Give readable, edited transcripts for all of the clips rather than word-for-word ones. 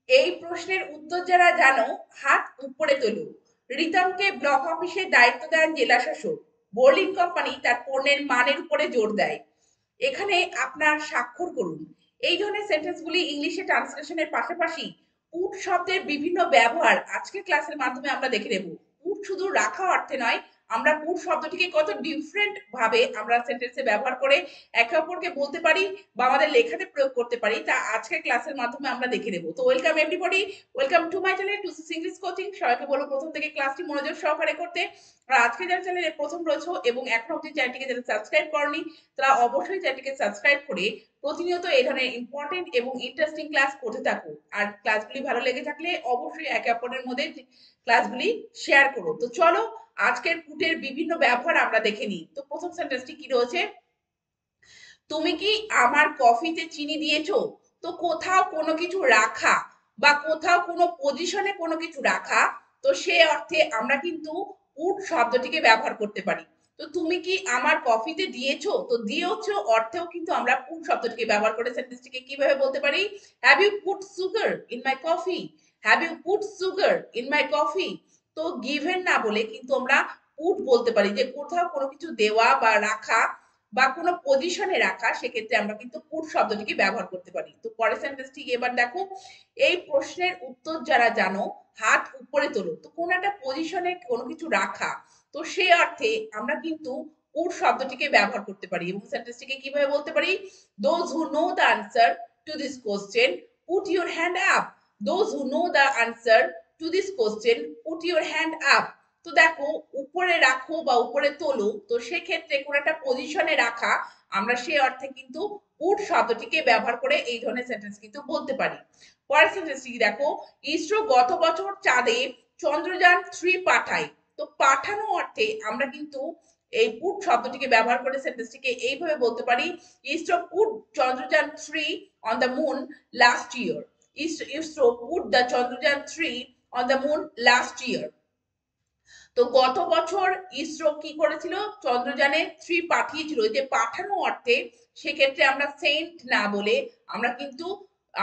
এই প্রশ্নের উত্তর যারা জানো হাত উপরে তোলো। রিতমকে ব্লক অফিসের দায়িত্ব দেন জেলাশাসক। বোর্লিং কোম্পানি তার পণ্যের মানের উপরে জোর দেয়। এখানে আপনার স্বাক্ষর করুন। এই ধরনের সেন্টেন্সগুলি ইংলিশে ট্রান্সলেশনের পাশাপাশি পুট শব্দের বিভিন্ন ব্যবহার আজকের ক্লাসের মাধ্যমে আমরা দেখে নেব। পুট শুধু রাখা অর্থে নয়, আমরা পুট শব্দটিকে কত ডিফারেন্ট ভাবে আমরা সেন্টেন্সে ব্যবহার করে একে অপরকে বলতে পারি বা আমাদের লেখাতে প্রয়োগ করতে পারি, তা আজকের ক্লাসের মাধ্যমে আমরা দেখে নেব। তো welcome everybody, welcome to my channel to English coaching. সবাইকে বলবো প্রথম থেকে ক্লাসটি মনোযোগ সহকারে করতে। আর আজকে যারা চ্যানেলে প্রথম রয়েছে এবং এখন অবধি চ্যানেলটিকে যারা সাবস্ক্রাইব করনি, তারা অবশ্যই চ্যানেলটিকে সাবস্ক্রাইব করে প্রতিনিয়ত এই ধরনের ইম্পর্টেন্ট এবং ইন্টারেস্টিং ক্লাস করতে থাকো। আর ক্লাসগুলি ভালো লেগে থাকলে অবশ্যই একে অপরের মধ্যে ক্লাসগুলি শেয়ার করো। তো চলো আজকের পুটের বিভিন্ন ব্যবহার আমরা দেখে নিই। তো প্রথম সেন্টেন্সটি কি রয়েছে? তুমি কি আমার কফিতে চিনি দিয়েছো? তো কোথাও কোনো কিছু রাখা বা কোথাও কোনো পজিশনে কোনো কিছু রাখা, তো সে অর্থে আমরা কিন্তু পুট শব্দটিকে ব্যবহার করতে পারি। তো তুমি কি আমার কফিতে দিয়েছো, তো দিয়েছো অর্থেও কিন্তু আমরা পুট শব্দটিকে ব্যবহার করে সেন্টেন্সটিকে কিভাবে বলতে পারি? Have you put sugar in my coffee? Have you put sugar in my coffee? তো গিভেন না বলে কিন্তু আমরা পুট বলতে পারি, যে কোথাও কোনো কিছু দেওয়া বা রাখা বা কোনো পজিশনে রাখা, সেক্ষেত্রে আমরা কিন্তু পুট শব্দটিকে ব্যবহার করতে পারি। তো পরের সেন্টেন্সটি এবার দেখো, এই প্রশ্নের উত্তর যারা জানো হাত উপরে তোলো। তো কোন একটা পজিশনে কোনো কিছু রাখা, তো সেই অর্থে আমরা কিন্তু পুট শব্দটিকে ব্যবহার করতে পারি এবং সেন্টেন্সটিকে কিভাবে বলতে পারি? Those who know the answer to this question put your hand up. Those who know the answer to this question put your hand up. তো দেখো, উপরে রাখো বা উপরে তোলো, তো সেক্ষেত্রে কোন একটা পজিশনে রাখা, আমরা সেই অর্থে কিন্তু পুট শব্দটিকে ব্যবহার করে এই ধরনের সেন্টেন্স কিন্তু বলতে পারি। পরের সেন্টেন্সটি দেখো, ইসরো গত বছর চাঁদে চন্দ্রযান 3 পাঠায়। তো পাঠানো অর্থে আমরা কিন্তু এই পুট শব্দটিকে ব্যবহার করে সেন্টেন্সটিকে এইভাবে বলতে পারি, ISRO put Chandrayaan 3 on the moon last year. ISRO put the Chandrayaan 3 on the moon last year. তো গত বছর ইসরো কি করেছিল? চন্দ্রযানে 3 পাঠিয়েছিল। যে পাঠানো অর্থে সেক্ষেত্রে আমরা সেন্ট না বলে আমরা কিন্তু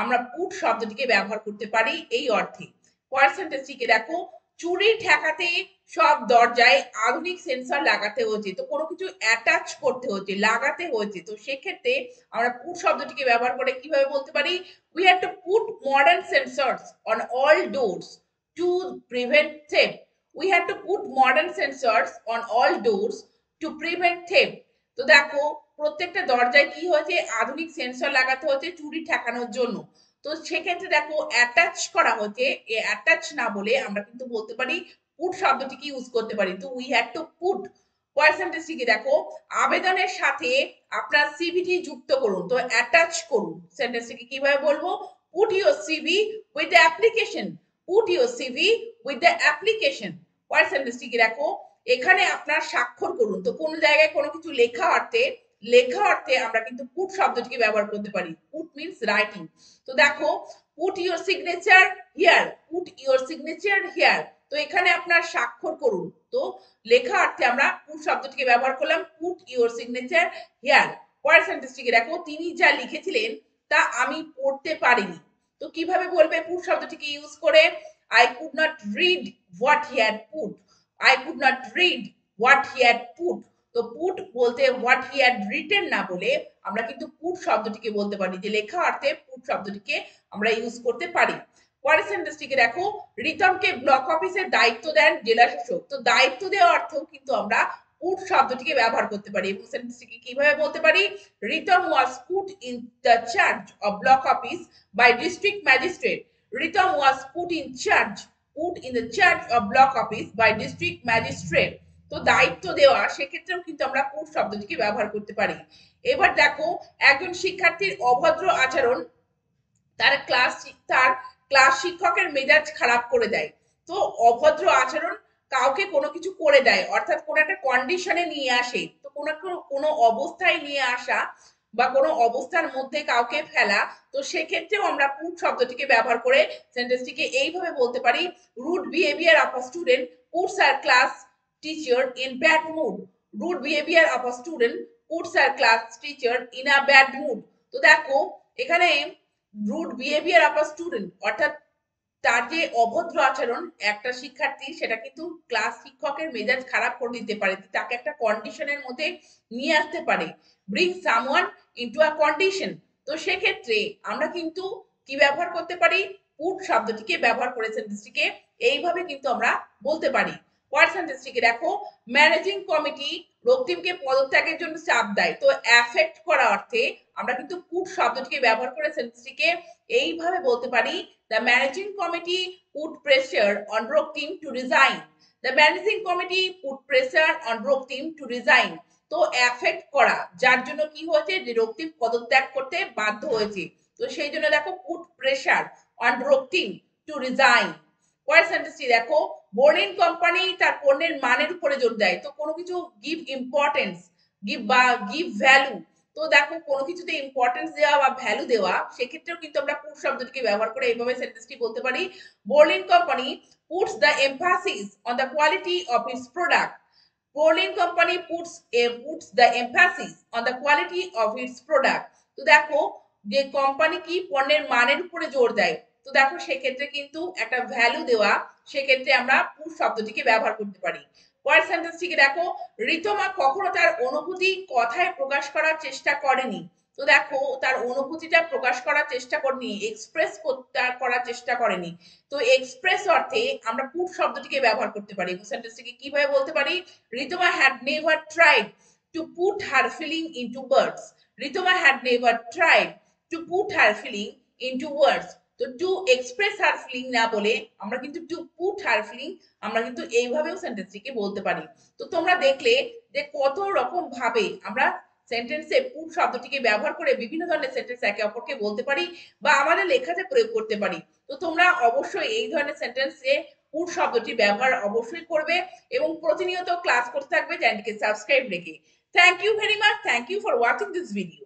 আমরা পুট শব্দটিকে ব্যবহার করতে পারি এই অর্থে। পরের সেন্টেন্সটিকে দেখো, চুরি ঠেকাতে সব দরজায় আধুনিক সেন্সর লাগাতে হয়েছে। তো কোনো কিছু অ্যাটাচ করতে হচ্ছে, লাগাতে হয়েছে, তো সেক্ষেত্রে আমরা পুট শব্দটিকে ব্যবহার করে কিভাবে বলতে পারি? We have to put modern sensors on all doors to prevent theft. We had to put modern sensors on all doors to prevent theft. তো দেখো, প্রত্যেকটা দরজায় কি হয়েছে? আধুনিক সেন্সর লাগাতে হচ্ছে চুরি ঠেকানোর জন্য। তো সেক্ষেত্রে দেখো অ্যাটাচ করা হচ্ছে, অ্যাটাচ না বলে আমরা কিন্তু বলতে পারি পুট শব্দটিকে ইউজ করতে পারি। তো উই হ্যাড টু পুট। পার্সেন্টেজটিকে দেখো, আবেদনের সাথে আপনার সিভিটি যুক্ত করুন। তো অ্যাটাচ করুন, সেন্টেন্সটিকে কিভাবে বলবো? Put your CV with the application. Put your CV with the application. পরের সেন্টেন্সটিকে দেখো, এখানে আপনার স্বাক্ষর করুন। তো কোন জায়গায় কোনো কিছু লেখা অর্থে আমরা কিন্তু পুট শব্দটিকে ব্যবহার করতে পারি। Put means writing. তো দেখো, put your signature here. Put your signature here. তো এখানে আপনার স্বাক্ষর করুন। তো লেখা অর্থে আমরা পুট শব্দটিকে ব্যবহার করলাম, পুট ইউর সিগনেচার হিয়ার। পরের সেন্টেন্সটিকে দেখো, তিনি যা লিখেছিলেন তা আমি পড়তে পারিনি। তো কিভাবে বলবে পুট শব্দটিকে ইউজ করে? I could not read what he had put. I could not read what he had put. তো পুট বলতে হোয়াট হি হ্যাড রিটেন না বলে আমরা কিন্তু পুট শব্দটিকে বলতে পারি, যে লেখা অর্থে পুট শব্দটিকে আমরা ইউজ করতে পারি। পরের সেন্টেন্সটিকে দেখো, রিতমকে ব্লক অফিসের দায়িত্ব দেন জেলাশাসক। তো দায়িত্ব দেওয়া অর্থেও কিন্তু আমরা পুট শব্দটিকে ব্যবহার করতে পারি এবং সেন্টেন্সটিকে কিভাবে বলতে পারি? Ritam was put in the charge of block office by district magistrate. Ritam was put in the charge of block office by district magistrate. তো দায়িত্ব দেওয়া, সেক্ষেত্রেও কিন্তু আমরা পুট শব্দটিকে ব্যবহার করতে পারি। এবার দেখো, একজন শিক্ষার্থীর অভদ্র আচরণ তার ক্লাস শিক্ষকের মেজাজ খারাপ করে দেয়। তো অভদ্র আচরণ কাউকে কোনো কিছু করে দেয়, অর্থাৎ কোনো একটা কন্ডিশনে নিয়ে আসে। তো কোনো অবস্থায় নিয়ে আসা বা কোনো অবস্থার মধ্যে কাউকে ফেলা, তো সেক্ষেত্রেও আমরা পুট শব্দটিকে ব্যবহার করে সেন্টেন্সটিকে এইভাবে বলতে পারি, rude behaviour of a student puts her class teacher in bad mood. Rude behaviour of a student puts her class teacher in a bad mood. তো দেখো, এখানে rude behaviour of a student অর্থাৎ তার যে অভদ্র আচরণ একটা শিক্ষার্থী সেটা কিন্তু ক্লাস শিক্ষকের মেজাজ খারাপ করে দিতে পারে, তাকে একটা কন্ডিশনের মধ্যে নিয়ে আসতে পারে, bring someone into a condition. তো সেক্ষেত্রে আমরা কিন্তু কি ব্যবহার করতে পারি, পুট শব্দটিকে ব্যবহার করে সেন্টেন্সটিকে এইভাবে কিন্তু আমরা বলতে পারি। পরের সেন্টেন্সটিকে দেখো, ম্যানেজিং কমিটি রক্তিমকে পদত্যাগের জন্য চাপ দেয়। তো অ্যাফেক্ট করা অর্থে আমরা কিন্তু পুট শব্দটিকে ব্যবহার করে সেন্টেন্সটিকে এইভাবে বলতে পারি, the managing committee put pressure on Raktim to resign. The managing committee put pressure on Raktim to resign. তো অ্যাফেক্ট করা, যার জন্য কি হয়েছে, যে রক্তিম পদত্যাগ করতে বাধ্য হয়েছে। তো সেই জন্য দেখো put pressure on Raktim to resign. পরের সেন্টেন্সটি দেখো, বোর্লিন কোম্পানি তার পণ্যের মানের উপরে জোর দেয়। তো কোনো কিছু গিভ ইম্পর্টেন্স, গিভ ভ্যালু। তো দেখো কোনো কিছুতে ইম্পর্টেন্স দেওয়া বা ভ্যালু দেওয়া, সেক্ষেত্রেও কিন্তু আমরা পুট শব্দটিকে ব্যবহার করে এইভাবে সেন্টেন্সটি বলতে পারি, বোর্লিন company puts the emphasis on the quality of its product. Bourlin company puts the emphasis on the quality of its product. তো দেখো যে কোম্পানি কি পণ্যের মানের উপরে জোর দেয়, তো দেখো সেক্ষেত্রে কিন্তু একটা ভ্যালু দেওয়া, সেক্ষেত্রে আমরা পুট শব্দটিকে ব্যবহার করতে পারি। পরের সেন্টেন্সটিকে দেখো, ঋতমা কখনো তার অনুভূতি কথায় প্রকাশ করার চেষ্টা করেনি। তো দেখো তার অনুভূতিটা প্রকাশ করার চেষ্টা করেনি, এক্সপ্রেস করার চেষ্টা করেনি। তো এক্সপ্রেস অর্থে আমরা পুট শব্দটিকে ব্যবহার করতে পারি। সেন্টেন্সটিকে কিভাবে বলতে পারি, Ritama had never tried to put her feeling into words. Ritama had never tried to put her feeling into words. তো টু এক্সপ্রেস হার ফিলিং না বলে আমরা কিন্তু টু পুট হার ফিলিং আমরা কিন্তু এইভাবেও সেন্টেন্সটিকে বলতে পারি। তো তোমরা দেখলে যে কত রকম ভাবে আমরা সেন্টেন্সে পুট শব্দটিকে ব্যবহার করে বিভিন্ন ধরনের সেন্টেন্স একে অপরকে বলতে পারি বা আমাদের লেখাতে প্রয়োগ করতে পারি। তো তোমরা অবশ্যই এই ধরনের সেন্টেন্সে পুট শব্দটি ব্যবহার অবশ্যই করবে এবং প্রতিনিয়ত ক্লাস করতে থাকবে, চ্যানেলটিকে সাবস্ক্রাইব রেখে। Thank you very much, thank you for watching this video.